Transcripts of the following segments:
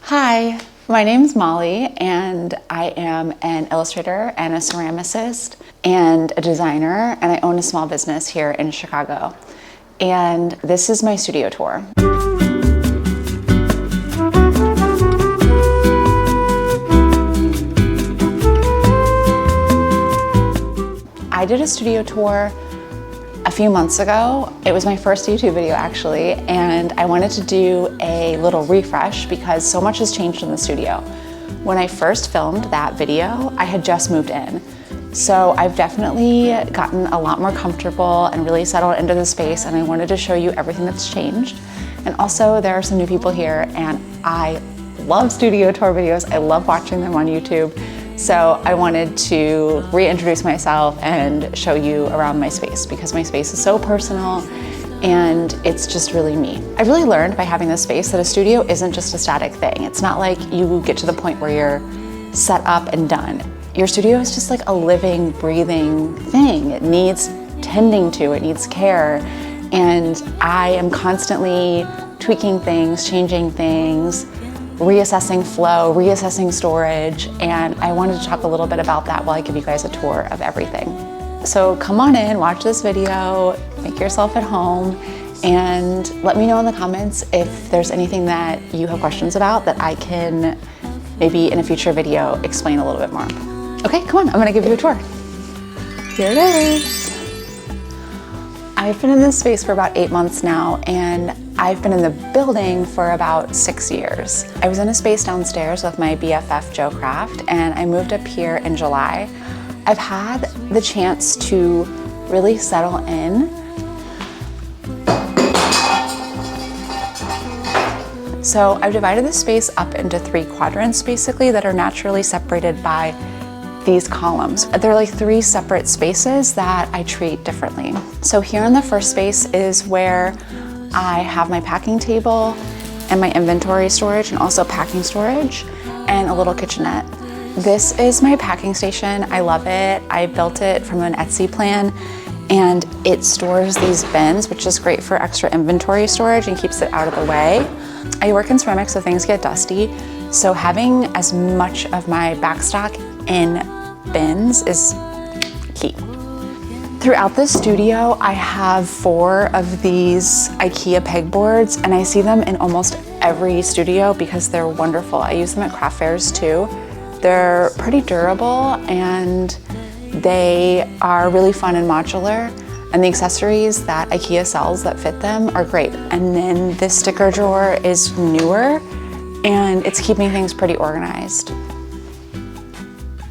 Hi, my name's Molly and I am an illustrator and a ceramicist and a designer, and I own a small business here in Chicago. And this is my studio tour. I did a studio tour a few months ago. It was my first YouTube video actually, and I wanted to do a little refresh because so much has changed in the studio. When I first filmed that video, I had just moved in. So I've definitely gotten a lot more comfortable and really settled into the space, and I wanted to show you everything that's changed. And also there are some new people here, and I love studio tour videos. I love watching them on YouTube. So I wanted to reintroduce myself and show you around my space because my space is so personal and it's just really me. I really learned by having this space that a studio isn't just a static thing. It's not like you get to the point where you're set up and done. Your studio is just like a living, breathing thing. It needs tending to, it needs care. And I am constantly tweaking things, changing things, reassessing flow, reassessing storage, and I wanted to talk a little bit about that while I give you guys a tour of everything. So come on in, watch this video, make yourself at home, and let me know in the comments if there's anything that you have questions about that I can maybe in a future video explain a little bit more. Okay, come on, I'm gonna give you a tour. Here it is. I've been in this space for about 8 months now, and I've been in the building for about 6 years. I was in a space downstairs with my BFF Joe Craft, and I moved up here in July. I've had the chance to really settle in. So I've divided the space up into 3 quadrants basically that are naturally separated by these columns. They're like 3 separate spaces that I treat differently. So here in the first space is where I have my packing table and my inventory storage and also packing storage and a little kitchenette. This is my packing station. I love it. I built it from an Etsy plan, and it stores these bins, which is great for extra inventory storage and keeps it out of the way. I work in ceramics, so things get dusty. So having as much of my backstock in bins is key. Throughout the studio, I have 4 of these IKEA pegboards, and I see them in almost every studio because they're wonderful. I use them at craft fairs too. They're pretty durable and they are really fun and modular, and the accessories that IKEA sells that fit them are great. And then this sticker drawer is newer and it's keeping things pretty organized.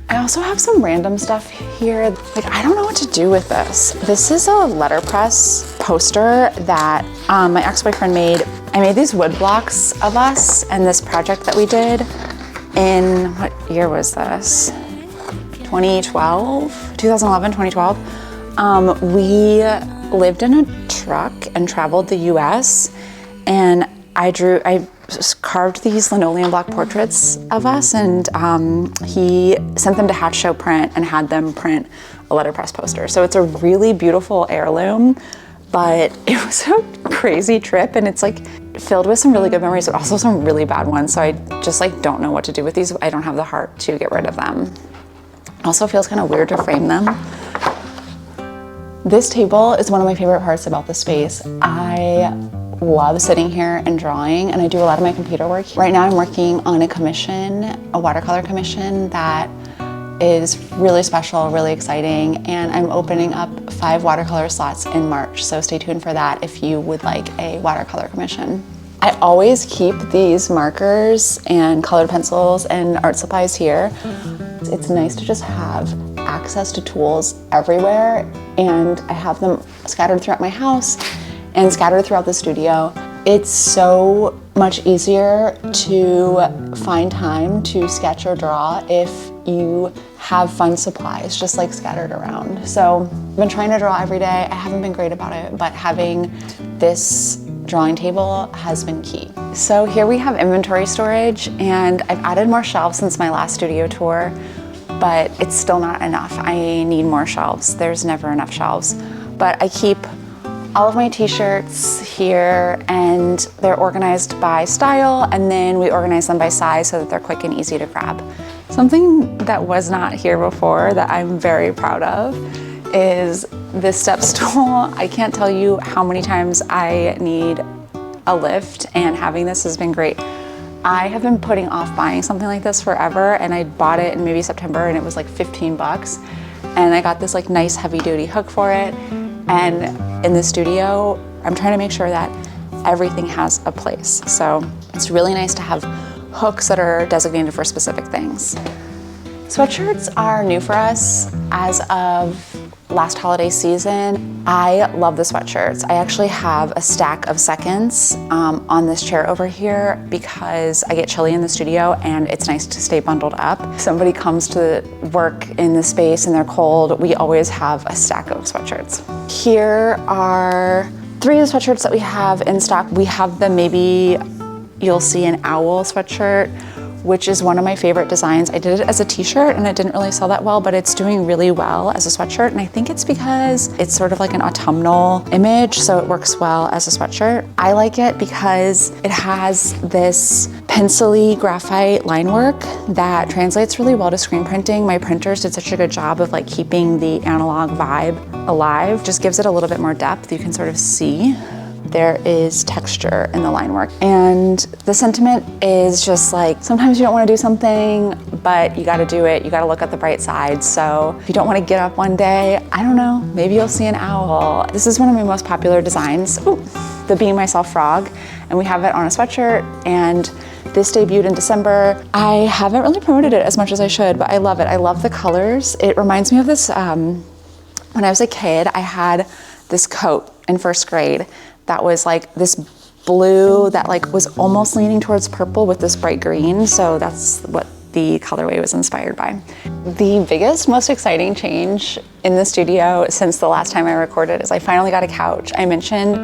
I also have some random stuff here. Like, I don't know what to do with this. This is a letterpress poster that my ex-boyfriend made. I made these wood blocks of us and this project that we did in, what year was this? 2011, 2012. We lived in a truck and traveled the US, and I carved these linoleum block portraits of us, and he sent them to Hatch Show Print and had them print a letterpress poster. So it's a really beautiful heirloom, but it was a crazy trip, and it's like filled with some really good memories, but also some really bad ones. So I just like don't know what to do with these. I don't have the heart to get rid of them. Also feels kind of weird to frame them. This table is one of my favorite parts about the space. I love sitting here and drawing, and I do a lot of my computer work. Right now I'm working on a commission, a watercolor commission that is really special, really exciting, and I'm opening up 5 watercolor slots in March, so stay tuned for that if you would like a watercolor commission. I always keep these markers and colored pencils and art supplies here. It's nice to just have access to tools everywhere, and I have them scattered throughout my house and scattered throughout the studio. It's so much easier to find time to sketch or draw if you have fun supplies just like scattered around. So I've been trying to draw every day. I haven't been great about it, but having this drawing table has been key. So here we have inventory storage, and I've added more shelves since my last studio tour, but it's still not enough. I need more shelves. There's never enough shelves. But I keep all of my t-shirts here, and they're organized by style, and then we organize them by size so that they're quick and easy to grab. Something that was not here before that I'm very proud of is this step stool. I can't tell you how many times I need a lift, and having this has been great. I have been putting off buying something like this forever, and I bought it in maybe September, and it was like 15 bucks. And I got this like nice heavy duty hook for it. And in the studio, I'm trying to make sure that everything has a place. So it's really nice to have hooks that are designated for specific things. Sweatshirts are new for us as of last holiday season. I love the sweatshirts. I actually have a stack of seconds on this chair over here because I get chilly in the studio and it's nice to stay bundled up. If somebody comes to work in the space and they're cold, we always have a stack of sweatshirts. Here are 3 of the sweatshirts that we have in stock. We have the maybe you'll see an owl sweatshirt, which is one of my favorite designs. I did it as a t-shirt and it didn't really sell that well, but it's doing really well as a sweatshirt. And I think it's because it's sort of like an autumnal image, so it works well as a sweatshirt. I like it because it has this pencil-y graphite line work that translates really well to screen printing. My printers did such a good job of like keeping the analog vibe alive. Just gives it a little bit more depth. You can sort of see there is texture in the line work. And the sentiment is just like, sometimes you don't want to do something, but you got to do it. You got to look at the bright side. So if you don't want to get up one day, I don't know, maybe you'll see an owl. This is one of my most popular designs. Ooh, the Be Myself frog. And we have it on a sweatshirt, and this debuted in December. I haven't really promoted it as much as I should, but I love it. I love the colors. It reminds me of this, when I was a kid, I had this coat in first grade that was like this blue that like was almost leaning towards purple with this bright green. So that's what the colorway was inspired by. The biggest, most exciting change in the studio since the last time I recorded is I finally got a couch. I mentioned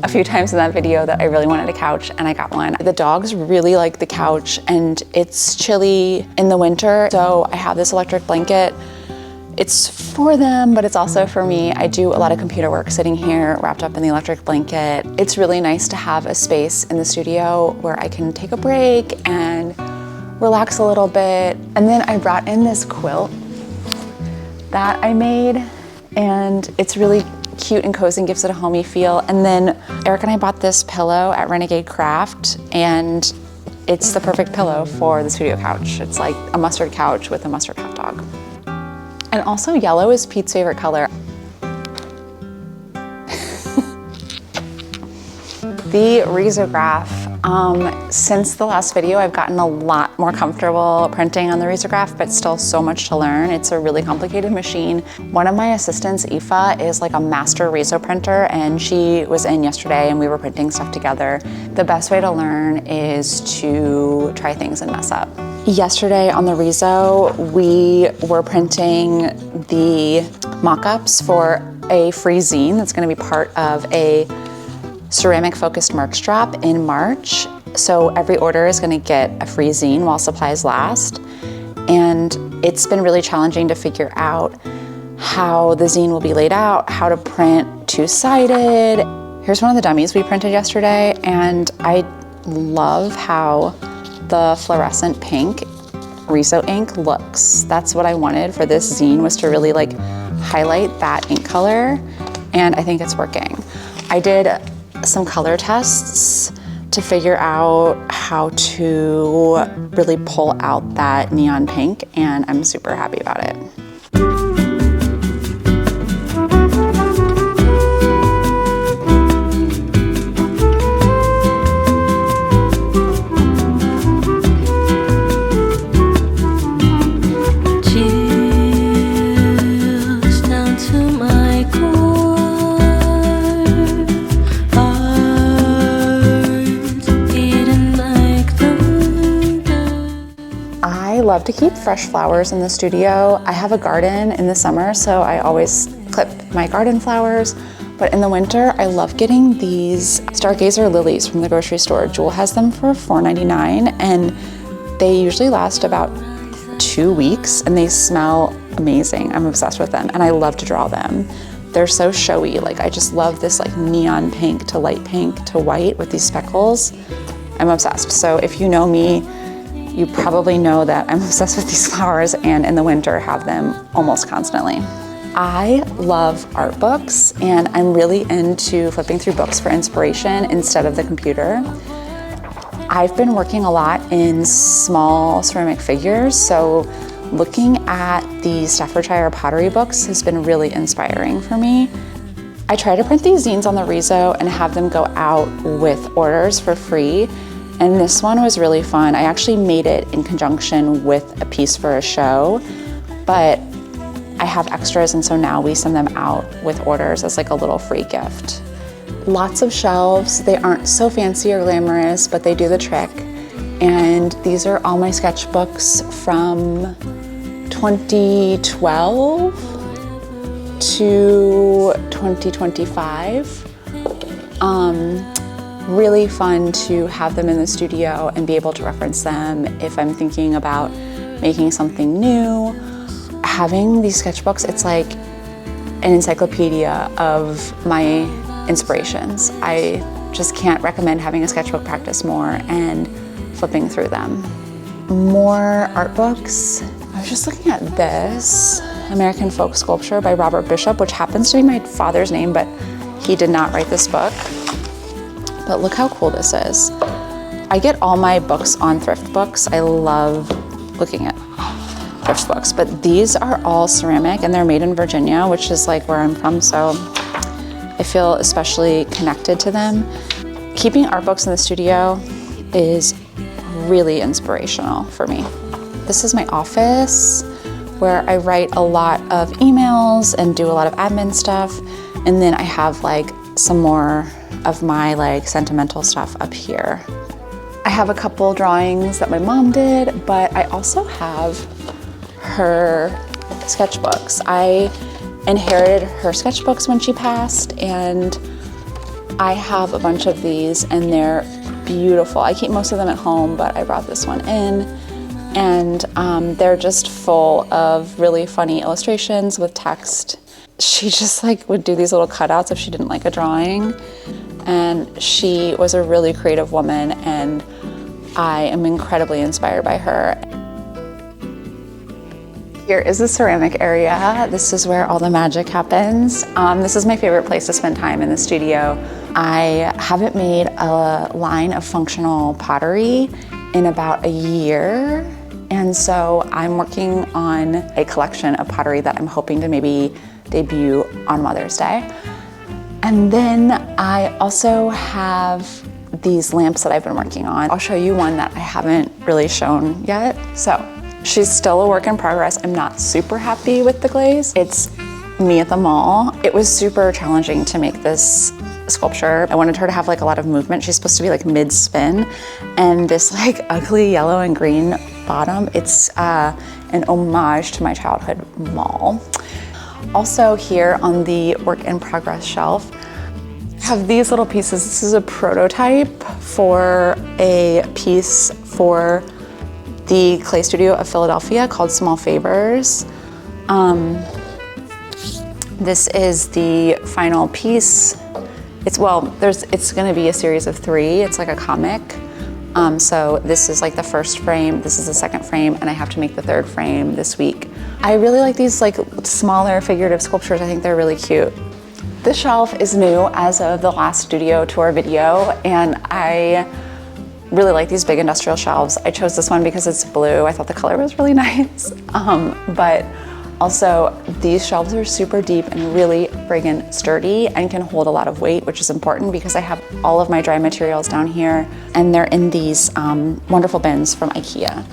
a few times in that video that I really wanted a couch, and I got one. The dogs really like the couch, and it's chilly in the winter, so I have this electric blanket. It's for them, but it's also for me. I do a lot of computer work sitting here wrapped up in the electric blanket. It's really nice to have a space in the studio where I can take a break and relax a little bit. And then I brought in this quilt that I made, and it's really cute and cozy and gives it a homey feel. And then Eric and I bought this pillow at Renegade Craft, and it's the perfect pillow for the studio couch. It's like a mustard couch with a mustard hot dog. And also yellow is Pete's favorite color. The risograph. Since the last video, I've gotten a lot more comfortable printing on the risograph, but still so much to learn. It's a really complicated machine. One of my assistants, Aoife, is like a master riso printer, and she was in yesterday and we were printing stuff together. The best way to learn is to try things and mess up. Yesterday on the riso, we were printing the mock-ups for a free zine that's going to be part of a ceramic focused merch drop in March. So every order is going to get a free zine while supplies last. And it's been really challenging to figure out how the zine will be laid out, how to print two-sided. Here's one of the dummies we printed yesterday, and I love how the fluorescent pink riso ink looks. That's what I wanted for this zine, was to really like highlight that ink color, and I think it's working. I did some color tests to figure out how to really pull out that neon pink, and I'm super happy about it. I love to keep fresh flowers in the studio. I have a garden in the summer, so I always clip my garden flowers. But in the winter, I love getting these stargazer lilies from the grocery store. Jewel has them for $4.99, and they usually last about 2 weeks, and they smell amazing. I'm obsessed with them, and I love to draw them. they're so showy. Like I just love this like neon pink to light pink to white with these speckles. I'm obsessed. So if you know me, you probably know that I'm obsessed with these flowers, and in the winter have them almost constantly. I love art books, and I'm really into flipping through books for inspiration instead of the computer. I've been working a lot in small ceramic figures, so looking at the Staffordshire pottery books has been really inspiring for me. I try to print these zines on the Riso and have them go out with orders for free. And this one was really fun. I actually made it in conjunction with a piece for a show, but I have extras, and so now we send them out with orders as like a little free gift. Lots of shelves. They aren't so fancy or glamorous, but they do the trick. And these are all my sketchbooks from 2012 to 2025. Really fun to have them in the studio and be able to reference them if I'm thinking about making something new. Having these sketchbooks, it's like an encyclopedia of my inspirations. I just can't recommend having a sketchbook practice more and flipping through them. More art books. I was just looking at this American Folk Sculpture by Robert Bishop, which happens to be my father's name, but he did not write this book. But look how cool this is. I get all my books on thrift books. I love looking at thrift books, but these are all ceramic and they're made in Virginia, which is like where I'm from, so I feel especially connected to them. Keeping art books in the studio is really inspirational for me. This is my office where I write a lot of emails and do a lot of admin stuff, and then I have like some more of my like sentimental stuff up here. I have a couple drawings that my mom did, but I also have her sketchbooks. I inherited her sketchbooks when she passed, and I have a bunch of these and they're beautiful. I keep most of them at home, but I brought this one in, and they're just full of really funny illustrations with text. She just like would do these little cutouts if she didn't like a drawing, and she was a really creative woman, and I am incredibly inspired by her. Here is the ceramic area. This is where all the magic happens. This is my favorite place to spend time in the studio. I haven't made a line of functional pottery in about a year, and so I'm working on a collection of pottery that I'm hoping to maybe debut on Mother's Day. And then I also have these lamps that I've been working on. I'll show you one that I haven't really shown yet. So she's still a work in progress. I'm not super happy with the glaze. It's me at the mall. It was super challenging to make this sculpture. I wanted her to have like a lot of movement. She's supposed to be like mid-spin, and this like ugly yellow and green bottom, it's an homage to my childhood mall. Also here on the work in progress shelf, I have these little pieces. This is a prototype for a piece for the Clay Studio of Philadelphia called Small Favors. This is the final piece. It's gonna be a series of 3. It's like a comic. So this is like the first frame, this is the second frame, and I have to make the 3rd frame this week. I really like these like smaller figurative sculptures. I think they're really cute. This shelf is new as of the last studio tour video, and I really like these big industrial shelves. I chose this one because it's blue. I thought the color was really nice. But also these shelves are super deep and really friggin' sturdy and can hold a lot of weight, which is important because I have all of my dry materials down here, and they're in these wonderful bins from IKEA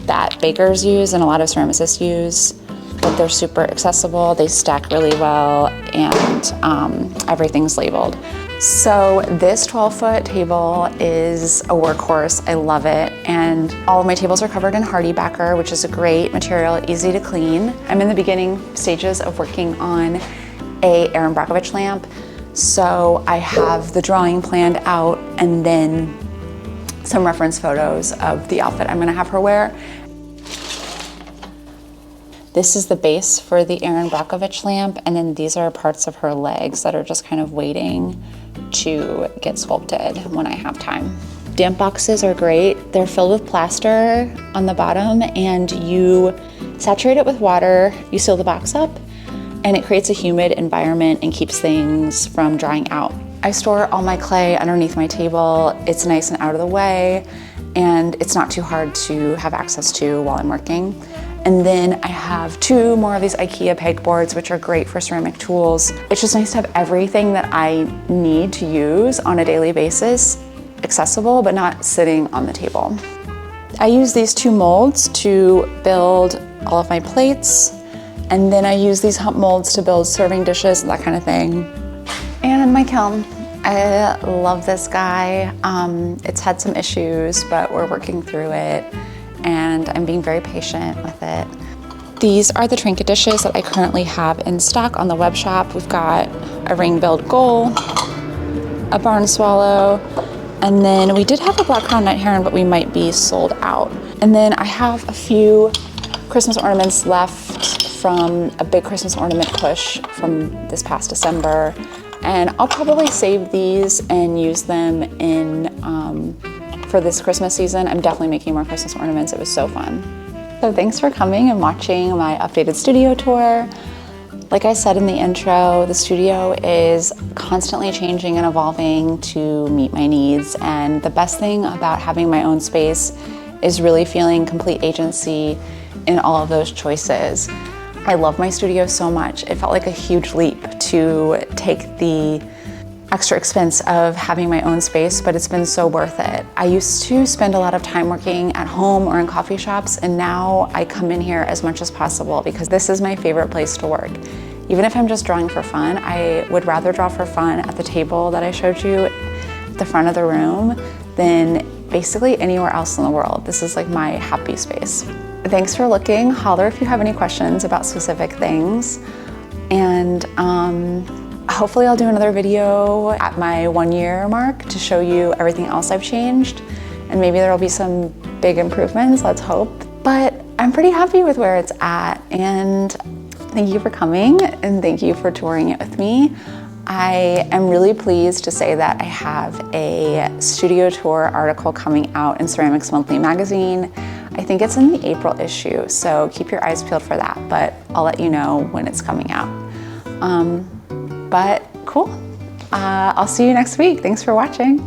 that bakers use and a lot of ceramicists use, but they're super accessible. They stack really well, and everything's labeled. So this 12-foot table is a workhorse. I love it. And all of my tables are covered in hardy backer, which is a great material, easy to clean. I'm in the beginning stages of working on a Erin Brockovich lamp. So I have the drawing planned out and then some reference photos of the outfit I'm gonna have her wear. This is the base for the Erin Brockovich lamp, and then these are parts of her legs that are just kind of waiting to get sculpted when I have time. Damp boxes are great. They're filled with plaster on the bottom, and you saturate it with water, you seal the box up, and it creates a humid environment and keeps things from drying out. I store all my clay underneath my table. It's nice and out of the way, and it's not too hard to have access to while I'm working. And then I have 2 more of these IKEA pegboards, which are great for ceramic tools. It's just nice to have everything that I need to use on a daily basis accessible, but not sitting on the table. I use these 2 molds to build all of my plates, and then I use these hump molds to build serving dishes and that kind of thing. And my kiln. I love this guy. It's had some issues, but we're working through it, and I'm being very patient with it. These are the trinket dishes that I currently have in stock on the web shop. We've got a ring-billed gull, a barn swallow, and then we did have a black crowned night heron, but we might be sold out. And then I have a few Christmas ornaments left from a big Christmas ornament push from this past December. And I'll probably save these and use them in for this Christmas season. I'm definitely making more Christmas ornaments. It was so fun. So thanks for coming and watching my updated studio tour. Like I said in the intro, the studio is constantly changing and evolving to meet my needs. And the best thing about having my own space is really feeling complete agency in all of those choices. I love my studio so much. It felt like a huge leap to take the extra expense of having my own space, but it's been so worth it. I used to spend a lot of time working at home or in coffee shops, and now I come in here as much as possible because this is my favorite place to work. Even if I'm just drawing for fun, I would rather draw for fun at the table that I showed you at the front of the room than basically anywhere else in the world. This is like my happy space. Thanks for looking. Holler if you have any questions about specific things. And hopefully I'll do another video at my 1-year mark to show you everything else I've changed. And maybe there'll be some big improvements, let's hope. But I'm pretty happy with where it's at. And thank you for coming, and thank you for touring it with me. I am really pleased to say that I have a studio tour article coming out in Ceramics Monthly magazine. I think it's in the April issue, so keep your eyes peeled for that, but I'll let you know when it's coming out. But cool. I'll see you next week. Thanks for watching.